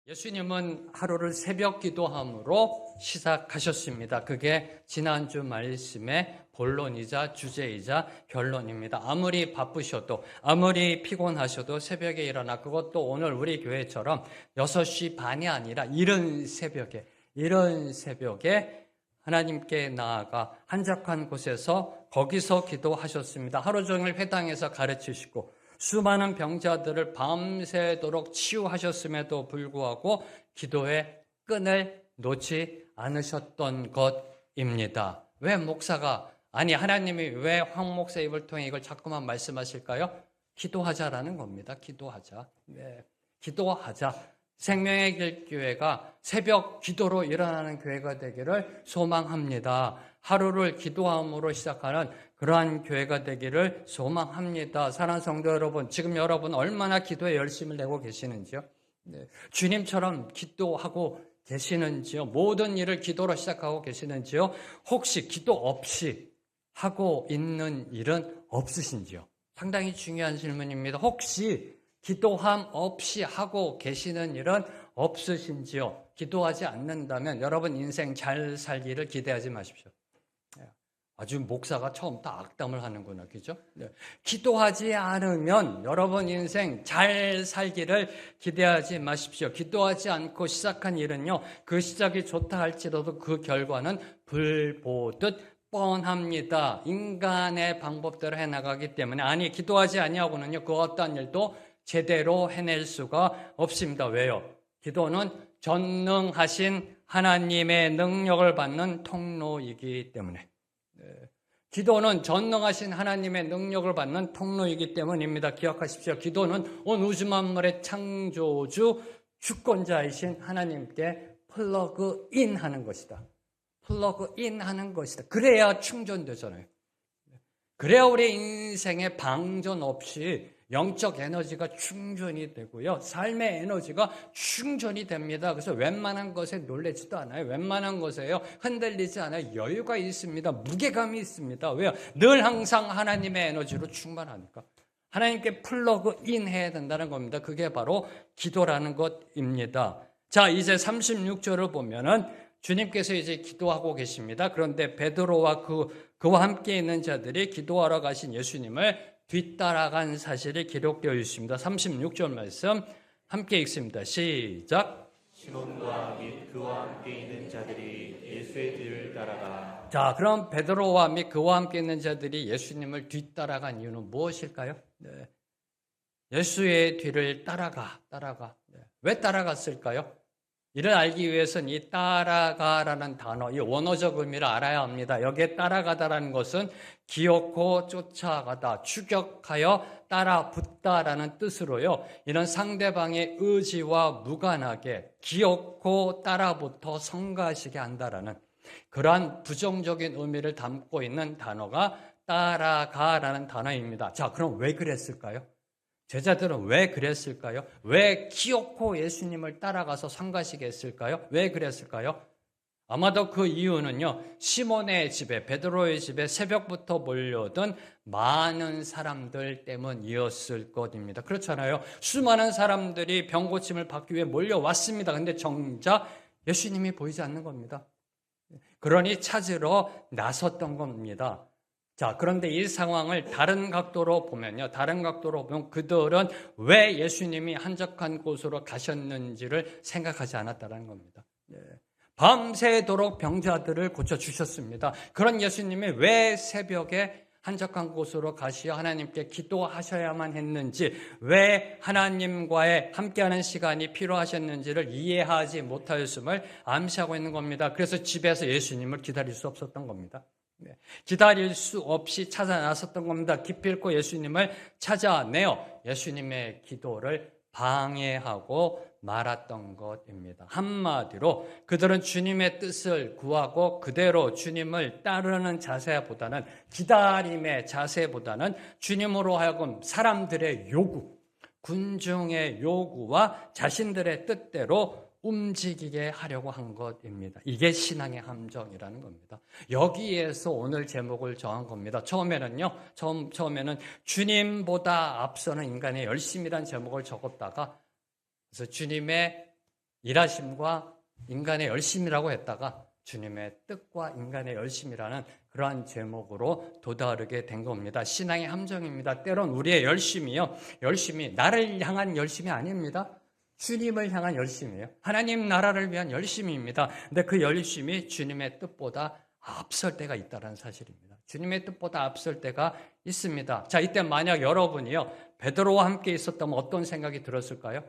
예수님은 하루를 새벽 기도함으로 시작하셨습니다. 그게 지난주 말씀의 본론이자 주제이자 결론입니다. 아무리 바쁘셔도 아무리 피곤하셔도 새벽에 일어나, 그것도 오늘 우리 교회처럼 6시 반이 아니라 이른 새벽에 하나님께 나아가 한적한 곳에서 거기서 기도하셨습니다. 하루 종일 회당에서 가르치시고 수많은 병자들을 밤새도록 치유하셨음에도 불구하고 기도의 끈을 놓지 않으셨던 것입니다. 왜 목사가, 하나님이 왜 황 목사 입을 통해 이걸 자꾸만 말씀하실까요? 기도하자라는 겁니다. 기도하자. 네, 기도하자. 생명의 길 교회가 새벽 기도로 일어나는 교회가 되기를 소망합니다. 하루를 기도함으로 시작하는 그러한 교회가 되기를 소망합니다. 사랑하는 성도 여러분, 지금 여러분 얼마나 기도에 열심을 내고 계시는지요? 네. 주님처럼 기도하고 계시는지요? 모든 일을 기도로 시작하고 계시는지요? 혹시 기도 없이 하고 있는 일은 없으신지요? 상당히 중요한 질문입니다. 혹시 기도함 없이 하고 계시는 일은 없으신지요? 기도하지 않는다면 여러분 인생 잘 살기를 기대하지 마십시오. 아주 목사가 처음부터 악담을 하는구나, 그죠? 네. 기도하지 않으면 여러분 인생 잘 살기를 기대하지 마십시오. 기도하지 않고 시작한 일은요, 그 시작이 좋다 할지라도 그 결과는 불보듯 뻔합니다. 인간의 방법대로 해나가기 때문에, 기도하지 아니하고는요, 그 어떠한 일도 제대로 해낼 수가 없습니다. 왜요? 기도는 전능하신 하나님의 능력을 받는 통로이기 때문에. 기도는 전능하신 하나님의 능력을 받는 통로이기 때문입니다. 기억하십시오. 기도는 온 우주 만물의 창조주 주권자이신 하나님께 플러그인 하는 것이다. 플러그인 하는 것이다. 그래야 충전되잖아요. 그래야 우리 인생에 방전 없이 영적 에너지가 충전이 되고요. 삶의 에너지가 충전이 됩니다. 그래서 웬만한 것에 놀라지도 않아요. 웬만한 것에요. 흔들리지 않아요. 여유가 있습니다. 무게감이 있습니다. 왜요? 늘 항상 하나님의 에너지로 충만하니까. 하나님께 플러그인 해야 된다는 겁니다. 그게 바로 기도라는 것입니다. 자, 이제 36절을 보면은 주님께서 이제 기도하고 계십니다. 그런데 베드로와 그와 함께 있는 자들이 기도하러 가신 예수님을 뒤따라간 사실이 기록되어 있습니다. 36절 말씀 함께 읽습니다. 시작. 시몬과 및 그와 함께 있는 자들이 예수의 뒤를 따라가. 자, 그럼 베드로와 및 그와 함께 있는 자들이 예수님을 뒤따라간 이유는 무엇일까요? 네. 예수의 뒤를 따라가. 네. 왜 따라갔을까요? 이를 알기 위해서는 이 따라가라는 단어, 이 원어적 의미를 알아야 합니다. 여기에 따라가다라는 것은 기어코 쫓아가다, 추격하여 따라붙다라는 뜻으로요. 이런 상대방의 의지와 무관하게 기어코 따라붙어 성가시게 한다라는 그러한 부정적인 의미를 담고 있는 단어가 따라가라는 단어입니다. 자, 그럼 왜 그랬을까요? 제자들은 왜 그랬을까요? 왜 기어코 예수님을 따라가서 상가시게 했을까요? 왜 그랬을까요? 아마도 그 이유는요, 시몬의 집에, 베드로의 집에 새벽부터 몰려든 많은 사람들 때문이었을 것입니다. 그렇잖아요. 수많은 사람들이 병고침을 받기 위해 몰려왔습니다. 근데 정작 예수님이 보이지 않는 겁니다. 그러니 찾으러 나섰던 겁니다. 자, 그런데 이 상황을 다른 각도로 보면 그들은 왜 예수님이 한적한 곳으로 가셨는지를 생각하지 않았다는 겁니다. 밤새도록 병자들을 고쳐주셨습니다. 그런 예수님이 왜 새벽에 한적한 곳으로 가시어 하나님께 기도하셔야만 했는지, 왜 하나님과의 함께하는 시간이 필요하셨는지를 이해하지 못하였음을 암시하고 있는 겁니다. 그래서 집에서 예수님을 기다릴 수 없었던 겁니다. 기다릴 수 없이 찾아 나섰던 겁니다. 기필코 예수님을 찾아내어 예수님의 기도를 방해하고 말았던 것입니다. 한마디로 그들은 주님의 뜻을 구하고 그대로 주님을 따르는 자세보다는, 기다림의 자세보다는 주님으로 하여금 사람들의 요구, 군중의 요구와 자신들의 뜻대로 움직이게 하려고 한 것입니다. 이게 신앙의 함정이라는 겁니다. 여기에서 오늘 제목을 정한 겁니다. 처음에는 주님보다 앞서는 인간의 열심이라는 제목을 적었다가, 그래서 주님의 일하심과 인간의 열심이라고 했다가 주님의 뜻과 인간의 열심이라는 그러한 제목으로 도다르게 된 겁니다. 신앙의 함정입니다. 때론 우리의 열심이 나를 향한 열심이 아닙니다. 주님을 향한 열심이에요. 하나님 나라를 위한 열심입니다. 근데 그 열심이 주님의 뜻보다 앞설 때가 있다는 사실입니다. 주님의 뜻보다 앞설 때가 있습니다. 자, 이때 만약 여러분이요, 베드로와 함께 있었다면 어떤 생각이 들었을까요?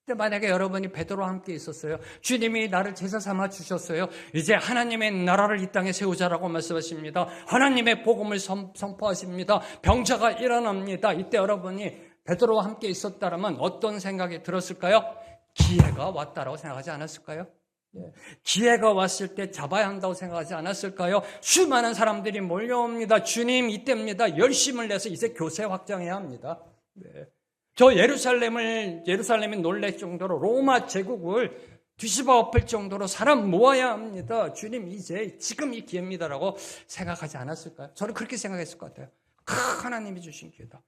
근데 만약에 여러분이 베드로와 함께 있었어요. 주님이 나를 제자 삼아 주셨어요. 이제 하나님의 나라를 이 땅에 세우자라고 말씀하십니다. 하나님의 복음을 선포하십니다. 병자가 일어납니다. 이때 여러분이 베드로와 함께 있었다면 어떤 생각이 들었을까요? 기회가 왔다라고 생각하지 않았을까요? 기회가 왔을 때 잡아야 한다고 생각하지 않았을까요? 수많은 사람들이 몰려옵니다. 주님 이때입니다. 열심을 내서 이제 교세 확장해야 합니다. 저 예루살렘이 놀랄 정도로 로마 제국을 뒤집어 엎을 정도로 사람 모아야 합니다. 주님 이제 지금 이 기회입니다라고 생각하지 않았을까요? 저는 그렇게 생각했을 것 같아요. 하나님이 주신 기회다.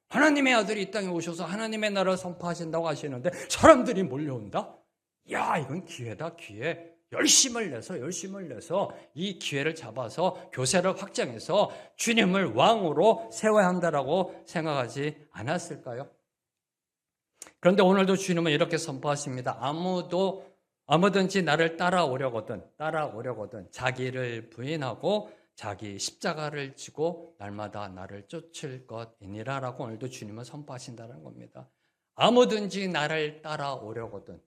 하나님의 아들이 이 땅에 오셔서 하나님의 나라를 선포하신다고 하시는데 사람들이 몰려온다? 야, 이건 기회다, 기회. 열심을 내서 이 기회를 잡아서 교세를 확장해서 주님을 왕으로 세워야 한다라고 생각하지 않았을까요? 그런데 오늘도 주님은 이렇게 선포하십니다. 아무든지 나를 따라오려거든 자기를 부인하고 자기 십자가를 지고 날마다 나를 쫓을 것이니라 라고 오늘도 주님은 선포하신다는 겁니다. 아무든지 나를 따라오려거든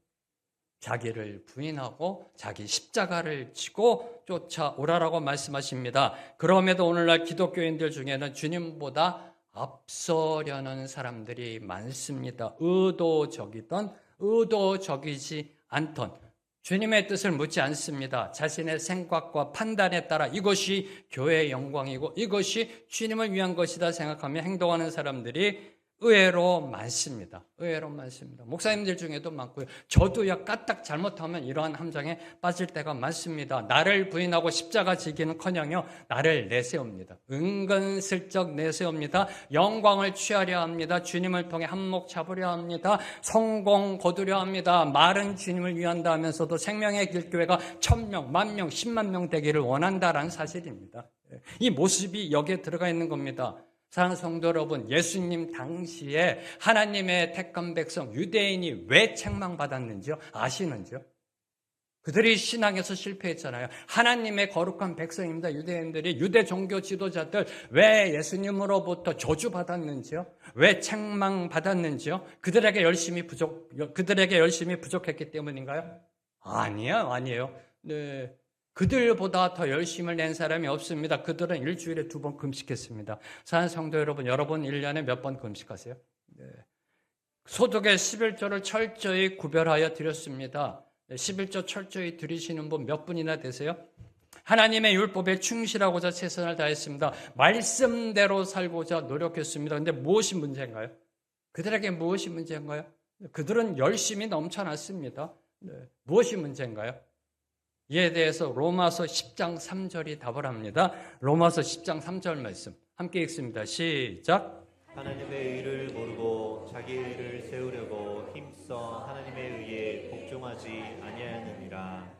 자기를 부인하고 자기 십자가를 지고 쫓아오라라고 말씀하십니다. 그럼에도 오늘날 기독교인들 중에는 주님보다 앞서려는 사람들이 많습니다. 의도적이든 의도적이지 않던 주님의 뜻을 묻지 않습니다. 자신의 생각과 판단에 따라 이것이 교회의 영광이고 이것이 주님을 위한 것이다 생각하며 행동하는 사람들이 의외로 많습니다. 목사님들 중에도 많고요. 저도요, 까딱 잘못하면 이러한 함정에 빠질 때가 많습니다. 나를 부인하고 십자가 지기는커녕요, 나를 내세웁니다. 은근슬쩍 내세웁니다. 영광을 취하려 합니다. 주님을 통해 한몫 잡으려 합니다. 성공 거두려 합니다. 말은 주님을 위한다 하면서도 생명의 길교회가 1000명, 10,000명, 10만 명 되기를 원한다라는 사실입니다. 이 모습이 여기에 들어가 있는 겁니다. 사랑하는 성도 여러분, 예수님 당시에 하나님의 택한 백성 유대인이 왜 책망받았는지요? 아시는지요? 그들이 신앙에서 실패했잖아요. 하나님의 거룩한 백성입니다. 유대인들이, 유대 종교 지도자들 왜 예수님으로부터 저주받았는지요? 왜 책망받았는지요? 그들에게 열심이 부족했기 때문인가요? 아니에요. 네. 그들보다 더 열심을 낸 사람이 없습니다. 그들은 일주일에 2번 금식했습니다. 사랑하는 성도 여러분 1년에 몇 번 금식하세요? 네. 소득의 11조를 철저히 구별하여 드렸습니다. 11조 철저히 드리시는 분 몇 분이나 되세요? 하나님의 율법에 충실하고자 최선을 다했습니다. 말씀대로 살고자 노력했습니다. 그런데 무엇이 문제인가요? 그들에게 무엇이 문제인가요? 그들은 열심히 넘쳐났습니다. 네. 무엇이 문제인가요? 이에 대해서 로마서 10장 3절이 답을 합니다. 로마서 10장 3절 말씀 함께 읽습니다. 시작. 하나님의 의를 모르고 자기 의를 세우려고 힘써 하나님의 의에 복종하지 아니하였느니라.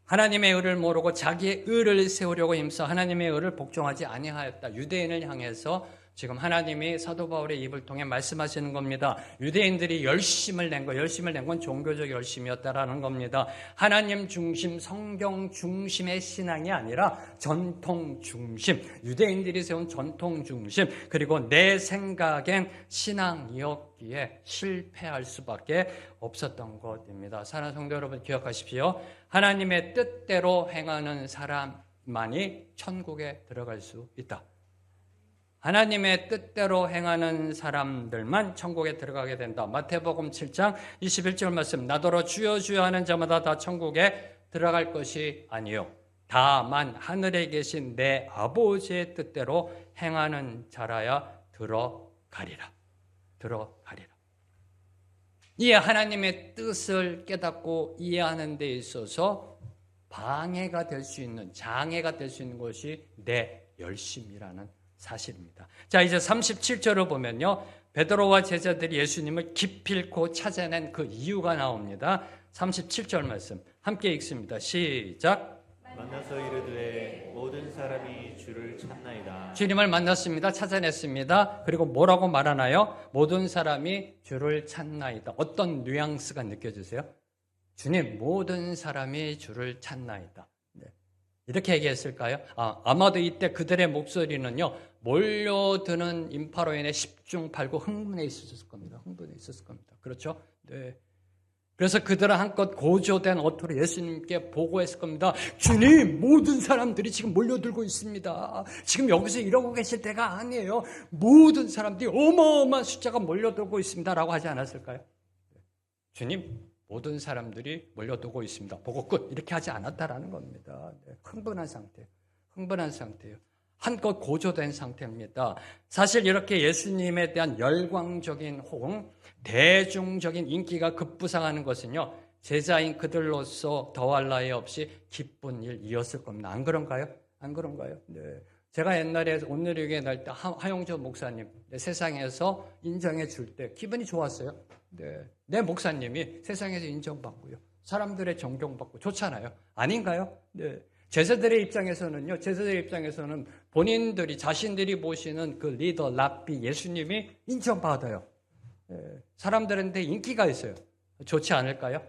하나님의 의를 모르고 자기의 의를 세우려고 힘써 하나님의 의를 복종하지 아니하였다. 유대인을 향해서 지금 하나님이 사도 바울의 입을 통해 말씀하시는 겁니다. 유대인들이 열심을 낸 건 종교적 열심이었다라는 겁니다. 하나님 중심, 성경 중심의 신앙이 아니라 전통 중심, 유대인들이 세운 전통 중심, 그리고 내 생각엔 신앙이었기에 실패할 수밖에 없었던 것입니다. 사랑하는 성도 여러분 기억하십시오. 하나님의 뜻대로 행하는 사람만이 천국에 들어갈 수 있다. 하나님의 뜻대로 행하는 사람들만 천국에 들어가게 된다. 마태복음 7장 21절 말씀. 나더러 주여 주여 하는 자마다 다 천국에 들어갈 것이 아니요 다만 하늘에 계신 내 아버지의 뜻대로 행하는 자라야 들어가리라. 이 하나님의 뜻을 깨닫고 이해하는 데 있어서 방해가 될 수 있는, 장애가 될 수 있는 것이 내 열심이라는 사실입니다. 자, 이제 37절을 보면요, 베드로와 제자들이 예수님을 기필코 찾아낸 그 이유가 나옵니다. 37절 말씀 함께 읽습니다. 시작. 만나서 이르되 모든 사람이 주를 찾나이다. 주님을 만났습니다. 찾아냈습니다. 그리고 뭐라고 말하나요? 모든 사람이 주를 찾나이다. 어떤 뉘앙스가 느껴지세요? 주님, 모든 사람이 주를 찾나이다. 네. 이렇게 얘기했을까요? 아마도 이때 그들의 목소리는요, 몰려드는 인파로 인해 십중팔구 흥분해 있었을 겁니다. 흥분해 있었을 겁니다. 그렇죠? 네. 그래서 그들은 한껏 고조된 어투로 예수님께 보고했을 겁니다. 주님, 모든 사람들이 지금 몰려들고 있습니다. 지금 여기서 이러고 계실 때가 아니에요. 모든 사람들이 어마어마한 숫자가 몰려들고 있습니다. 라고 하지 않았을까요? 주님, 모든 사람들이 몰려들고 있습니다. 보고 끝. 이렇게 하지 않았다라는 겁니다. 흥분한 상태예요. 한껏 고조된 상태입니다. 사실 이렇게 예수님에 대한 열광적인 호응, 대중적인 인기가 급부상하는 것은요, 제자인 그들로서 더할 나위 없이 기쁜 일이었을 겁니다. 안 그런가요? 네. 제가 옛날에 온누리교회 날 때 하용조 목사님 세상에서 인정해 줄 때 기분이 좋았어요. 네. 내 목사님이 세상에서 인정받고요, 사람들의 존경받고 좋잖아요. 아닌가요? 네. 제자들의 입장에서는 본인들이 자신들이 모시는 그 리더 랍비 예수님이 인정받아요. 사람들한테 인기가 있어요. 좋지 않을까요?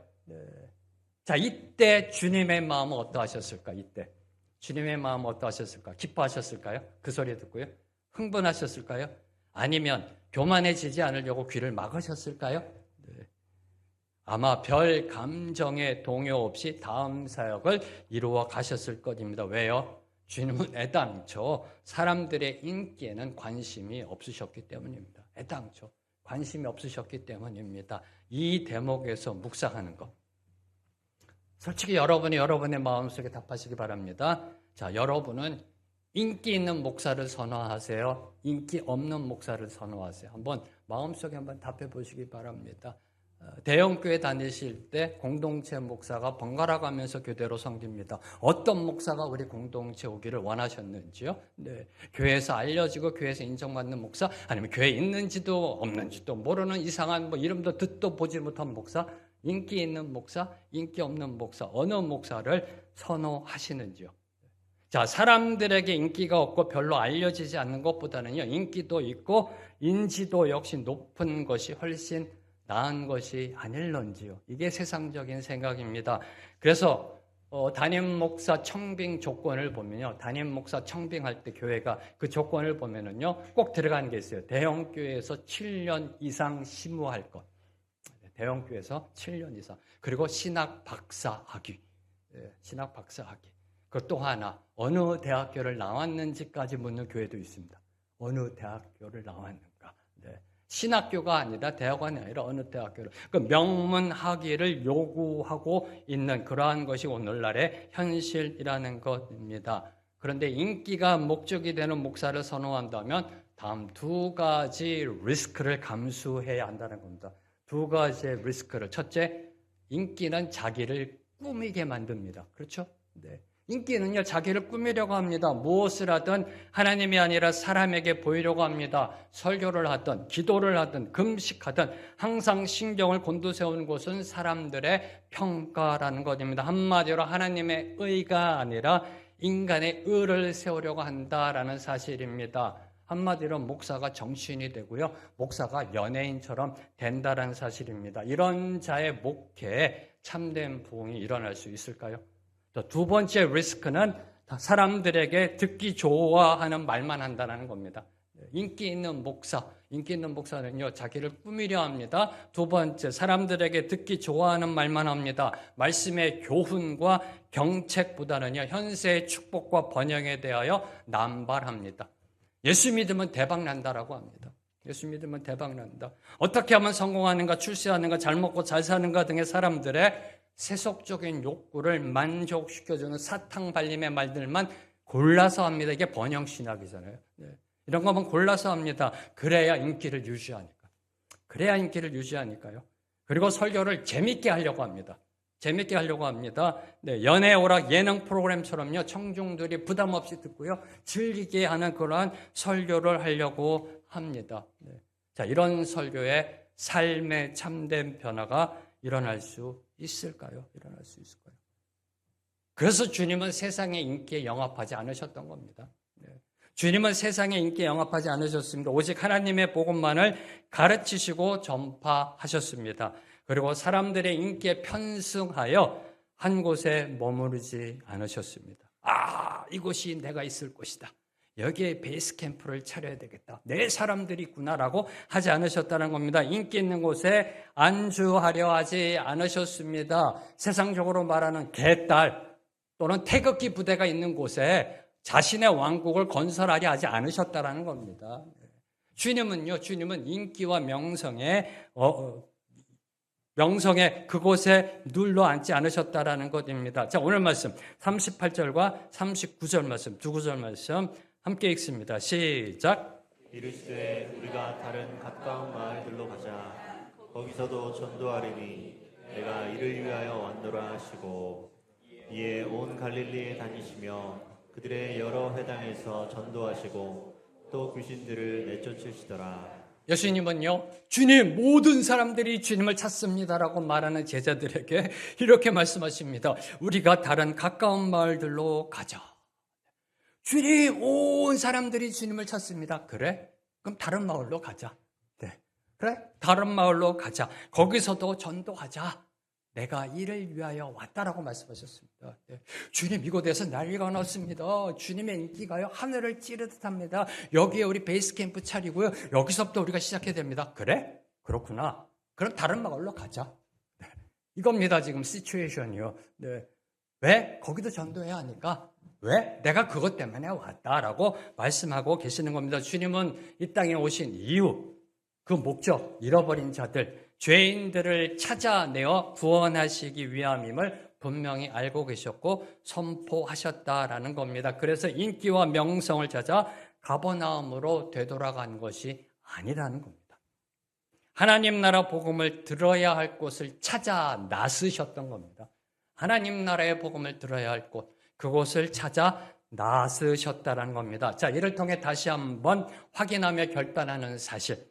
자, 이때 주님의 마음은 어떠하셨을까? 주님의 마음은 어떠하셨을까? 기뻐하셨을까요? 그 소리 듣고요. 흥분하셨을까요? 아니면 교만해지지 않으려고 귀를 막으셨을까요? 아마 별 감정의 동요 없이 다음 사역을 이루어 가셨을 것입니다. 왜요? 주님은 애당초 사람들의 인기에는 관심이 없으셨기 때문입니다. 애당초 관심이 없으셨기 때문입니다. 이 대목에서 묵상하는 것. 솔직히 여러분의 마음속에 답하시기 바랍니다. 자, 여러분은 인기 있는 목사를 선호하세요? 인기 없는 목사를 선호하세요? 마음속에 한번 답해 보시기 바랍니다. 대형교회 다니실 때 공동체 목사가 번갈아 가면서 교대로 섬깁니다. 어떤 목사가 우리 공동체 오기를 원하셨는지요? 네. 교회에서 알려지고 교회에서 인정받는 목사, 아니면 교회에 있는지도 없는지도 모르는 이상한 이름도 듣도 보지 못한 목사, 인기 있는 목사, 인기 없는 목사, 어느 목사를 선호하시는지요? 자, 사람들에게 인기가 없고 별로 알려지지 않는 것보다는요, 인기도 있고 인지도 역시 높은 것이 훨씬 나은 것이 아닐런지요. 이게 세상적인 생각입니다. 그래서 담임 목사 청빙 조건을 보면요, 담임 목사 청빙할 때 교회가 그 조건을 보면은요, 꼭 들어가는 게 있어요. 대형 교회에서 7년 이상 심우할 것. 대형 교회에서 7년 이상. 그리고 신학 박사 학위. 신학 박사 학위. 그또 하나, 어느 대학교를 나왔는지까지 묻는 교회도 있습니다. 어느 대학교를 나왔는가. 네. 신학교가 아니라, 대학원이 아니라 어느 대학교를, 그 명문 학위를 요구하고 있는 그러한 것이 오늘날의 현실이라는 것입니다. 그런데 인기가 목적이 되는 목사를 선호한다면 다음 두 가지 리스크를 감수해야 한다는 겁니다. 두 가지의 리스크를. 첫째, 인기는 자기를 꾸미게 만듭니다. 그렇죠? 네. 인기는요, 자기를 꾸미려고 합니다. 무엇을 하든 하나님이 아니라 사람에게 보이려고 합니다. 설교를 하든 기도를 하든 금식하든 항상 신경을 곤두세우는 것은 사람들의 평가라는 것입니다. 한마디로 하나님의 의가 아니라 인간의 의를 세우려고 한다라는 사실입니다. 한마디로 목사가 정치인이 되고요, 목사가 연예인처럼 된다는 사실입니다. 이런 자의 목회에 참된 부흥이 일어날 수 있을까요? 두 번째 리스크는 사람들에게 듣기 좋아하는 말만 한다는 겁니다. 인기 있는 목사는요, 자기를 꾸미려 합니다. 두 번째, 사람들에게 듣기 좋아하는 말만 합니다. 말씀의 교훈과 경책보다는요, 현세의 축복과 번영에 대하여 남발합니다. 예수 믿으면 대박 난다라고 합니다. 예수 믿으면 대박 난다. 어떻게 하면 성공하는가, 출세하는가, 잘 먹고 잘 사는가 등의 사람들의 세속적인 욕구를 만족시켜주는 사탕발림의 말들만 골라서 합니다. 이게 번영신학이잖아요. 네. 이런 거만 골라서 합니다. 그래야 인기를 유지하니까요. 그리고 설교를 재밌게 하려고 합니다. 네, 연애 오락 예능 프로그램처럼요, 청중들이 부담 없이 듣고요, 즐기게 하는 그러한 설교를 하려고 합니다. 네. 자, 이런 설교에 삶의 참된 변화가 일어날 수 있을까요? 일어날 수 있을까요? 그래서 주님은 세상의 인기에 영합하지 않으셨던 겁니다. 주님은 세상의 인기에 영합하지 않으셨습니다. 오직 하나님의 복음만을 가르치시고 전파하셨습니다. 그리고 사람들의 인기에 편승하여 한 곳에 머무르지 않으셨습니다. 이곳이 내가 있을 곳이다. 여기에 베이스 캠프를 차려야 되겠다. 내 사람들이 있구나라고 하지 않으셨다는 겁니다. 인기 있는 곳에 안주하려 하지 않으셨습니다. 세상적으로 말하는 개딸 또는 태극기 부대가 있는 곳에 자신의 왕국을 건설하려 하지 않으셨다는 겁니다. 주님은 인기와 명성에 그곳에 눌러 앉지 않으셨다라는 것입니다. 자, 오늘 말씀 38절과 39절 말씀, 두 구절 말씀 함께 읽습니다. 시작. 이르시되 우리가 다른 가까운 마을들로 가자. 거기서도 전도하리니 내가 이를 위하여 왔노라 하시고 이에 온 갈릴리에 다니시며 그들의 여러 회당에서 전도하시고 또 귀신들을 내쫓으시더라. 예수님은요, 주님, 모든 사람들이 주님을 찾습니다라고 말하는 제자들에게 이렇게 말씀하십니다. 우리가 다른 가까운 마을들로 가자. 주님, 온 사람들이 주님을 찾습니다. 그래? 그럼 다른 마을로 가자. 네. 그래? 다른 마을로 가자. 거기서도 전도하자. 내가 이를 위하여 왔다라고 말씀하셨습니다. 네. 주님, 이곳에서 난리가 났습니다. 주님의 인기가요, 하늘을 찌르듯 합니다. 여기에 우리 베이스 캠프 차리고요. 여기서부터 우리가 시작해야 됩니다. 그래? 그렇구나. 그럼 다른 마을로 가자. 네. 이겁니다, 지금 시츄에이션이요. 네. 왜? 거기도 전도해야 하니까. 왜? 내가 그것 때문에 왔다라고 말씀하고 계시는 겁니다. 주님은 이 땅에 오신 이유, 그 목적, 잃어버린 자들, 죄인들을 찾아내어 구원하시기 위함임을 분명히 알고 계셨고 선포하셨다라는 겁니다. 그래서 인기와 명성을 찾아 가버나움으로 되돌아간 것이 아니라는 겁니다. 하나님 나라 복음을 들어야 할 곳을 찾아 나서셨던 겁니다. 하나님 나라의 복음을 들어야 할 곳, 그곳을 찾아 나서셨다는 겁니다. 자, 이를 통해 다시 한번 확인하며 결단하는 사실.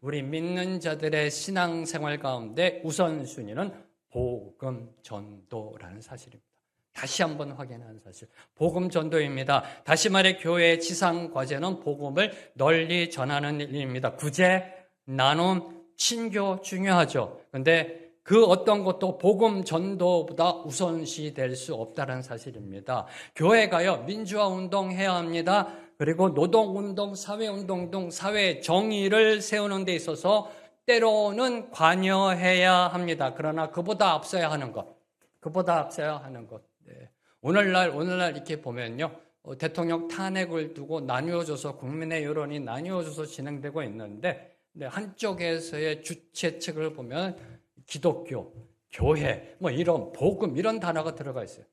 우리 믿는 자들의 신앙생활 가운데 우선순위는 복음 전도라는 사실입니다. 다시 한번 확인하는 사실. 복음 전도입니다. 다시 말해 교회의 지상 과제는 복음을 널리 전하는 일입니다. 구제, 나눔, 친교 중요하죠. 그런데 그 어떤 것도 복음 전도보다 우선시 될 수 없다는 사실입니다. 교회가요, 민주화 운동 해야 합니다. 그리고 노동운동, 사회운동 등 사회 정의를 세우는 데 있어서 때로는 관여해야 합니다. 그러나 그보다 앞서야 하는 것. 네. 오늘날 이렇게 보면요. 대통령 탄핵을 두고 나뉘어져서 국민의 여론이 나뉘어져서 진행되고 있는데 한쪽에서의 주최 측을 보면 기독교, 교회, 이런 복음 이런 단어가 들어가 있어요.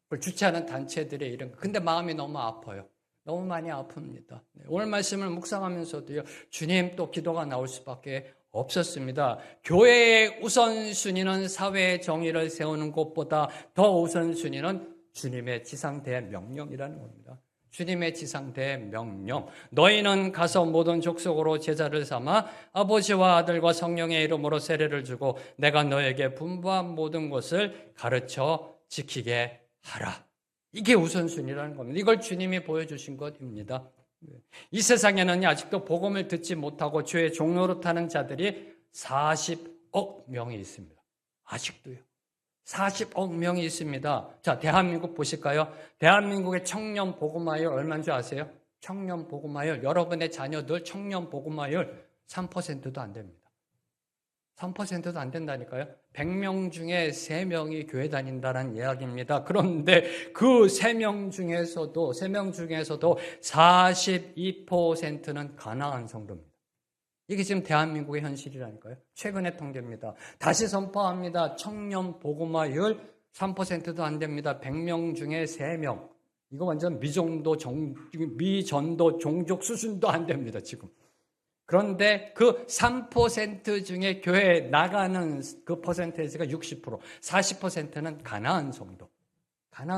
그걸 주최하는 단체들의 이름. 근데 마음이 너무 아파요. 너무 많이 아픕니다. 오늘 말씀을 묵상하면서도요, 주님 또 기도가 나올 수밖에 없었습니다. 교회의 우선순위는 사회의 정의를 세우는 것보다 더 우선순위는 주님의 지상대의 명령이라는 겁니다. 주님의 지상대의 명령. 너희는 가서 모든 족속으로 제자를 삼아 아버지와 아들과 성령의 이름으로 세례를 주고 내가 너에게 분부한 모든 것을 가르쳐 지키게 하라. 이게 우선순위라는 겁니다. 이걸 주님이 보여주신 것입니다. 이 세상에는 아직도 복음을 듣지 못하고 죄의 종노릇하는 자들이 40억 명이 있습니다. 아직도요. 40억 명이 있습니다. 자, 대한민국 보실까요? 대한민국의 청년 복음화율 얼마인 줄 아세요? 청년 복음화율, 여러분의 자녀들 청년 복음화율 3%도 안 됩니다. 3%도 안 된다니까요. 100명 중에 3명이 교회 다닌다는 이야기입니다. 그런데 그 3명 중에서도 42%는 가난한 성도입니다. 이게 지금 대한민국의 현실이라니까요. 최근의 통계입니다. 다시 선포합니다. 청년 복음화율 3%도 안 됩니다. 100명 중에 3명. 이거 완전 미전도 종족 수준도 안 됩니다, 지금. 그런데 그 3% 중에 교회에 나가는 그 퍼센테이지가 60%, 40%는 가난한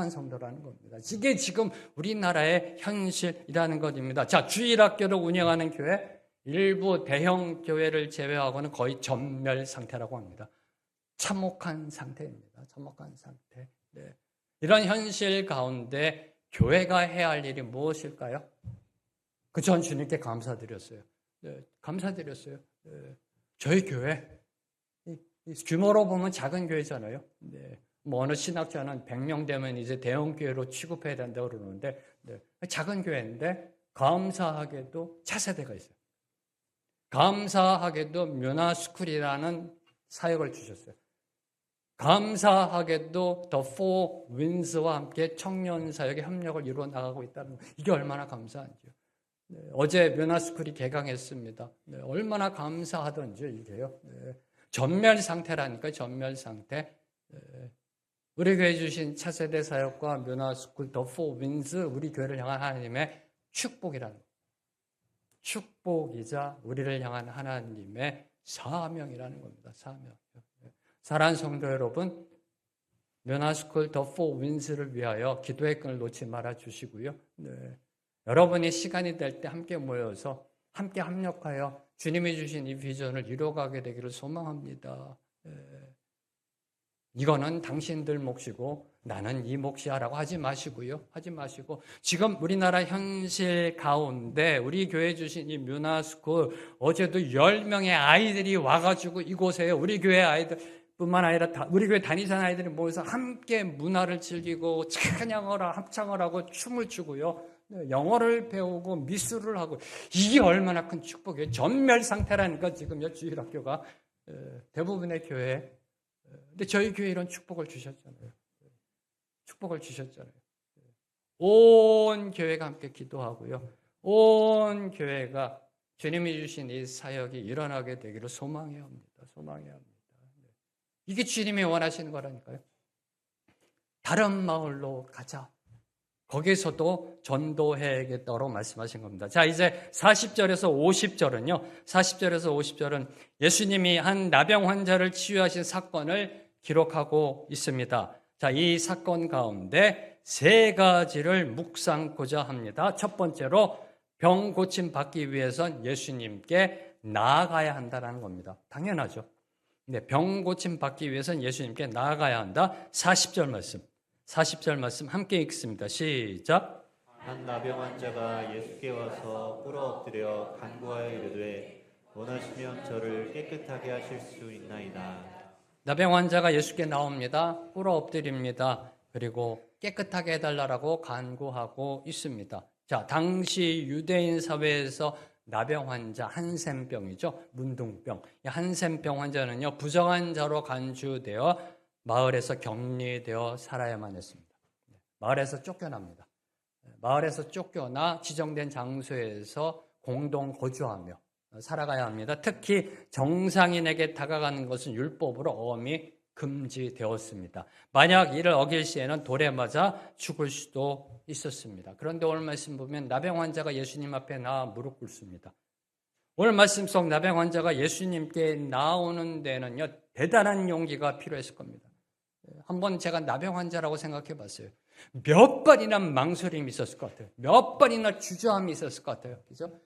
성도라는 겁니다. 이게 지금 우리나라의 현실이라는 것입니다. 자, 주일학교를 운영하는 교회, 일부 대형 교회를 제외하고는 거의 전멸 상태라고 합니다. 참혹한 상태입니다. 참혹한 상태. 네. 이런 현실 가운데 교회가 해야 할 일이 무엇일까요? 전 주님께 감사드렸어요. 네, 감사드렸어요. 네. 저희 교회 규모로 보면 작은 교회잖아요. 네. 뭐 어느 신학자는 100명 되면 이제 대형 교회로 취급해야 된다고 그러는데 네. 작은 교회인데 감사하게도 차세대가 있어요. 감사하게도 뮤나스쿨이라는 사역을 주셨어요. 감사하게도 더 포 윈스와 함께 청년 사역의 협력을 이루어 나가고 있다는 거. 이게 얼마나 감사한지요. 네, 어제 뮤나스쿨이 개강했습니다. 네, 얼마나 감사하던지 이게요. 네, 전멸 상태라니까 전멸 상태. 네, 우리 교회 주신 차세대 사역과 뮤나스쿨 더 포 윈스 우리 교회를 향한 하나님의 축복이라는 거. 축복이자 우리를 향한 하나님의 사명이라는 겁니다. 사명. 사랑하는 성도 여러분, 뮤나스쿨 더 포 윈스를 위하여 기도의 끈을 놓지 말아 주시고요. 네. 여러분이 시간이 될 때 함께 모여서 함께 합력하여 주님이 주신 이 비전을 이루어가게 되기를 소망합니다. 네. 이거는 당신들 몫이고 나는 이 몫이야라고 하지 마시고요. 하지 마시고 지금 우리나라 현실 가운데 우리 교회 주신 이 뮤나스쿨 어제도 10명의 아이들이 와가지고 이곳에 우리 교회 아이들 뿐만 아니라 우리 교회 다니는 아이들이 모여서 함께 문화를 즐기고 찬양을 합창을 하고 춤을 추고요. 영어를 배우고 미술을 하고 이게 얼마나 큰 축복이에요. 전멸 상태라니까 지금 주일학교가 대부분의 교회. 근데 저희 교회 이런 축복을 주셨잖아요. 축복을 주셨잖아요. 온 교회가 함께 기도하고요. 온 교회가 주님이 주신 이 사역이 일어나게 되기를 소망해야 합니다. 소망해야 합니다. 이게 주님이 원하시는 거라니까요. 다른 마을로 가자. 거기서도 전도해야겠다고 말씀하신 겁니다. 자, 이제 40절에서 50절은요. 40절에서 50절은 예수님이 한 나병 환자를 치유하신 사건을 기록하고 있습니다. 자, 이 사건 가운데 세 가지를 묵상고자 합니다. 첫 번째로 병 고침 받기 위해선 예수님께 나아가야 한다는 겁니다. 당연하죠. 근데 병 고침 받기 위해선 예수님께 나아가야 한다. 40절 말씀 함께 읽습니다. 시작. 한 나병 환자가 예수께 와서 꿇어 엎드려 간구하여 이르되 원하시면 저를 깨끗하게 하실 수 있나이다. 나병 환자가 예수께 나옵니다. 꿇어 엎드립니다. 그리고 깨끗하게 해달라고 간구하고 있습니다. 자, 당시 유대인 사회에서 나병 환자, 한센병이죠. 문둥병. 이 한센병 환자는요, 부정한 자로 간주되어 마을에서 격리되어 살아야만 했습니다. 마을에서 쫓겨납니다. 마을에서 쫓겨나 지정된 장소에서 공동 거주하며 살아가야 합니다. 특히 정상인에게 다가가는 것은 율법으로 엄히 금지되었습니다. 만약 이를 어길 시에는 돌에 맞아 죽을 수도 있었습니다. 그런데 오늘 말씀 보면 나병 환자가 예수님 앞에 나와 무릎 꿇습니다. 오늘 말씀 속 나병 환자가 예수님께 나오는 데는요, 대단한 용기가 필요했을 겁니다. 한번 제가 나병 환자라고 생각해 봤어요. 몇 번이나 망설임이 있었을 것 같아요. 몇 번이나 주저함이 있었을 것 같아요. 그죠?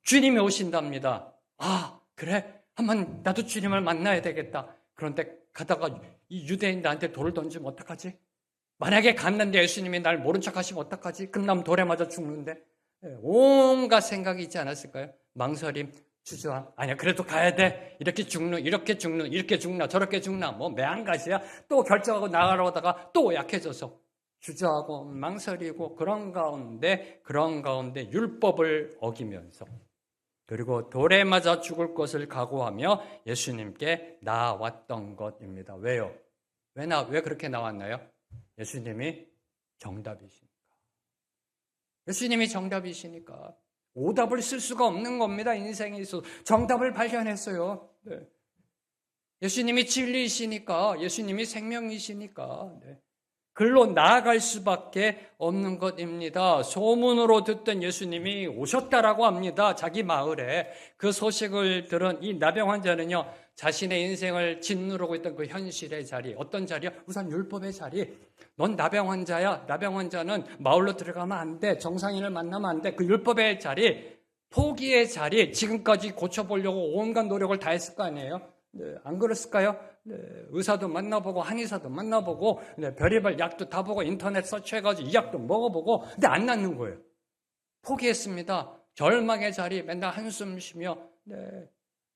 주님이 오신답니다. 아, 그래? 한번 나도 주님을 만나야 되겠다. 그런데 가다가 이 유대인들한테 돌을 던지면 어떡하지? 만약에 갔는데 예수님이 날 모른 척 하시면 어떡하지? 그럼 돌에 맞아 죽는데. 온갖 생각이 있지 않았을까요? 망설임, 주저함. 아니야, 그래도 가야 돼. 이렇게 죽나, 저렇게 죽나. 뭐 매한가지야. 또 결정하고 나가려다가 또 약해져서 주저하고 망설이고 그런 가운데 율법을 어기면서 그리고 돌에 맞아 죽을 것을 각오하며 예수님께 나왔던 것입니다. 왜요? 왜 그렇게 나왔나요? 예수님이 정답이시니까. 예수님이 정답이시니까. 오답을 쓸 수가 없는 겁니다. 인생에 있어서. 정답을 발견했어요. 네. 예수님이 진리이시니까, 예수님이 생명이시니까. 네. 글로 나아갈 수밖에 없는 것입니다. 소문으로 듣던 예수님이 오셨다라고 합니다. 자기 마을에. 그 소식을 들은 이 나병 환자는요, 자신의 인생을 짓누르고 있던 그 현실의 자리, 어떤 자리야? 우선 율법의 자리. 넌 나병 환자야. 나병 환자는 마을로 들어가면 안 돼. 정상인을 만나면 안 돼. 그 율법의 자리. 포기의 자리, 지금까지 고쳐보려고 온갖 노력을 다 했을 거 아니에요? 네, 안 그랬을까요? 네, 의사도 만나보고 한의사도 만나보고 네, 별의별 약도 다 보고 인터넷 서치해가지고 이 약도 먹어보고 근데 안 낫는 거예요. 포기했습니다. 절망의 자리 맨날 한숨 쉬며 네,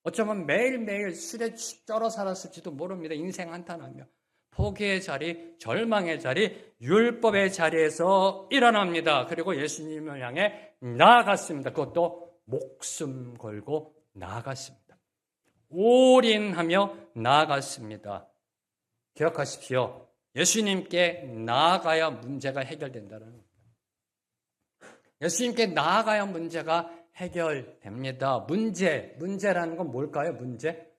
어쩌면 매일매일 술에 쩔어 살았을지도 모릅니다. 인생 한탄하며. 포기의 자리, 절망의 자리, 율법의 자리에서 일어납니다. 그리고 예수님을 향해 나아갔습니다. 그것도 목숨 걸고 나아갔습니다. 올인하며 나아갔습니다. 기억하십시오. 예수님께 나아가야 문제가 해결된다는 겁니다. 예수님께 나아가야 문제가 해결됩니다. 문제라는 건 뭘까요? 문제?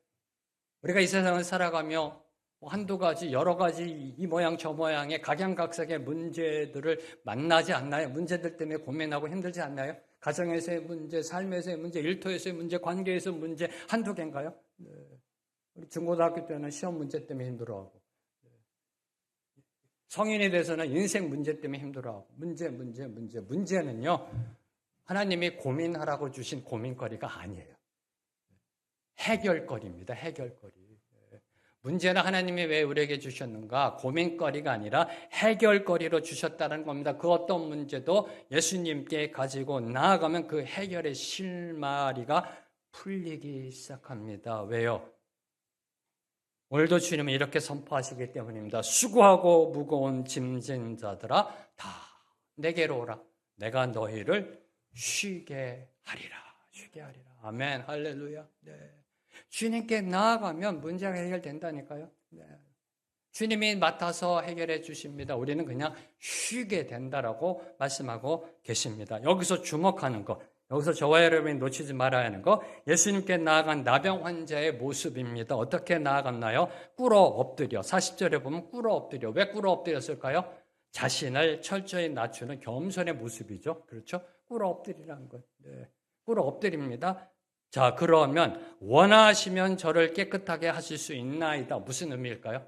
우리가 이 세상을 살아가며 한두 가지, 여러 가지 이 모양 저 모양의 각양각색의 문제들을 만나지 않나요? 문제들 때문에 고민하고 힘들지 않나요? 가정에서의 문제, 삶에서의 문제, 일터에서의 문제, 관계에서의 문제 한두 개인가요? 네. 우리 중고등학교 때는 시험 문제 때문에 힘들어하고 성인이 돼서는 인생 문제 때문에 힘들어하고 문제는요 하나님이 고민하라고 주신 고민거리가 아니에요. 해결거리입니다. 해결거리. 문제는 하나님이 왜 우리에게 주셨는가? 고민거리가 아니라 해결거리로 주셨다는 겁니다. 그 어떤 문제도 예수님께 가지고 나아가면 그 해결의 실마리가 풀리기 시작합니다. 왜요? 오늘도 주님은 이렇게 선포하시기 때문입니다. 수고하고 무거운 짐진 자들아 다 내게로 오라. 내가 너희를 쉬게 하리라. 쉬게 하리라. 아멘. 할렐루야. 네. 주님께 나아가면 문제가 해결된다니까요. 네. 주님이 맡아서 해결해 주십니다. 우리는 그냥 쉬게 된다라고 말씀하고 계십니다. 여기서 주목하는 것, 여기서 저와 여러분이 놓치지 말아야 하는 것, 예수님께 나아간 나병 환자의 모습입니다. 어떻게 나아갔나요? 꿇어 엎드려. 40절에 보면 꿇어 엎드려. 왜 꿇어 엎드렸을까요? 자신을 철저히 낮추는 겸손의 모습이죠. 그렇죠? 꿇어 엎드리라는 것. 네. 꿇어 엎드립니다. 자, 그러면 원하시면 저를 깨끗하게 하실 수 있나이다. 무슨 의미일까요?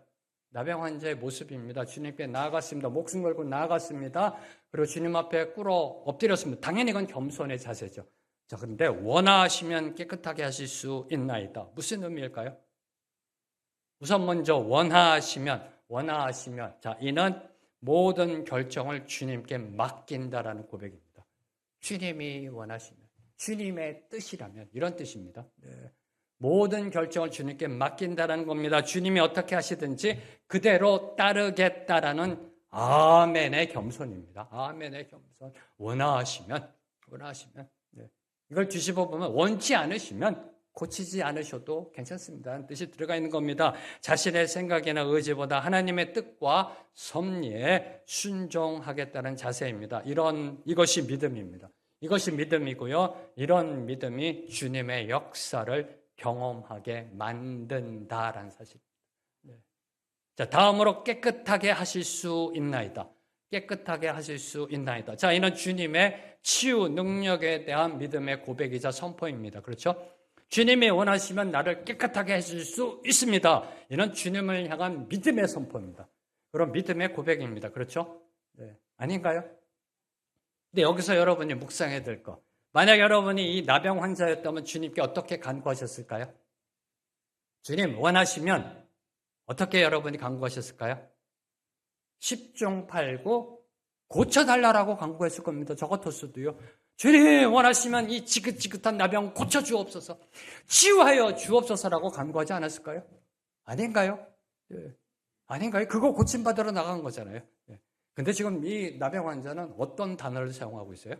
나병 환자의 모습입니다. 주님께 나아갔습니다. 목숨 걸고 나아갔습니다. 그리고 주님 앞에 꿇어 엎드렸습니다. 당연히 이건 겸손의 자세죠. 자, 그런데 원하시면 깨끗하게 하실 수 있나이다. 무슨 의미일까요? 우선 먼저 원하시면. 자, 이는 모든 결정을 주님께 맡긴다라는 고백입니다. 주님이 원하시면. 주님의 뜻이라면 이런 뜻입니다. 네. 모든 결정을 주님께 맡긴다는 겁니다. 주님이 어떻게 하시든지 그대로 따르겠다라는 아멘의 겸손입니다. 아멘의 겸손. 원하시면. 네. 이걸 뒤집어 보면 원치 않으시면 고치지 않으셔도 괜찮습니다. 하는 뜻이 들어가 있는 겁니다. 자신의 생각이나 의지보다 하나님의 뜻과 섭리에 순종하겠다는 자세입니다. 이것이 믿음입니다. 이것이 믿음이고요. 이런 믿음이 주님의 역사를 경험하게 만든다라는 사실입니다. 네. 자, 다음으로 깨끗하게 하실 수 있나이다. 깨끗하게 하실 수 있나이다. 자, 이는 주님의 치유 능력에 대한 믿음의 고백이자 선포입니다. 그렇죠? 주님이 원하시면 나를 깨끗하게 하실 수 있습니다. 이는 주님을 향한 믿음의 선포입니다. 그런 믿음의 고백입니다. 그렇죠? 네. 아닌가요? 근데 여기서 여러분이 묵상해야 될 것. 만약 여러분이 이 나병 환자였다면 주님께 어떻게 간구하셨을까요? 주님 원하시면 어떻게 여러분이 간구하셨을까요? 10종 8구 고쳐달라고 간구했을 겁니다. 저 같았어도요. 주님 원하시면 이 지긋지긋한 나병 고쳐주옵소서, 치유하여 주옵소서라고 간구하지 않았을까요? 아닌가요? 예. 아닌가요? 그거 고침받으러 나간 거잖아요. 예. 근데 지금 이 나병 환자는 어떤 단어를 사용하고 있어요?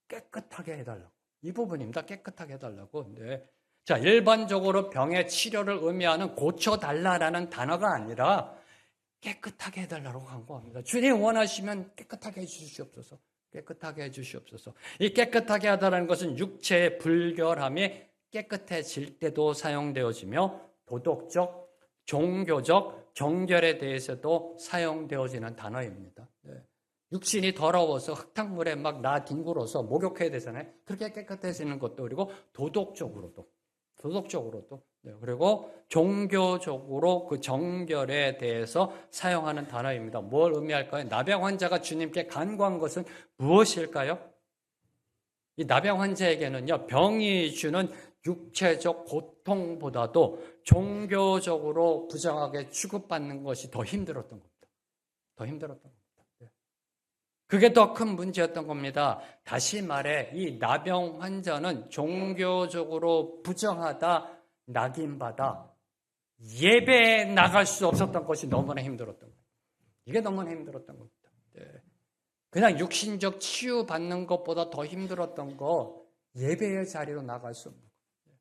깨끗하게 해달라고. 이 부분입니다. 깨끗하게 해달라고. 네. 자, 일반적으로 병의 치료를 의미하는 고쳐달라라는 단어가 아니라 깨끗하게 해달라고 간구합니다. 주님 원하시면 깨끗하게 해주시옵소서. 깨끗하게 해주시옵소서. 이 깨끗하게 하다라는 것은 육체의 불결함이 깨끗해질 때도 사용되어지며 도덕적, 종교적 정결에 대해서도 사용되어지는 단어입니다. 네. 육신이 더러워서 흙탕물에 막 뒹굴어서 목욕해야 되잖아요. 그렇게 깨끗해지는 것도, 그리고 도덕적으로도 네. 그리고 종교적으로 그 정결에 대해서 사용하는 단어입니다. 뭘 의미할까요? 나병 환자가 주님께 간구한 것은 무엇일까요? 이 나병 환자에게는요, 병이 주는 육체적 고통보다도 종교적으로 부정하게 취급받는 것이 더 힘들었던 겁니다. 더 힘들었던 겁니다. 그게 더 큰 문제였던 겁니다. 다시 말해 이 나병 환자는 종교적으로 부정하다, 낙인받아 예배에 나갈 수 없었던 것이 너무나 힘들었던 거예요. 이게 너무나 힘들었던 겁니다. 그냥 육신적 치유받는 것보다 더 힘들었던 거 예배의 자리로 나갈 수 없는 거예요.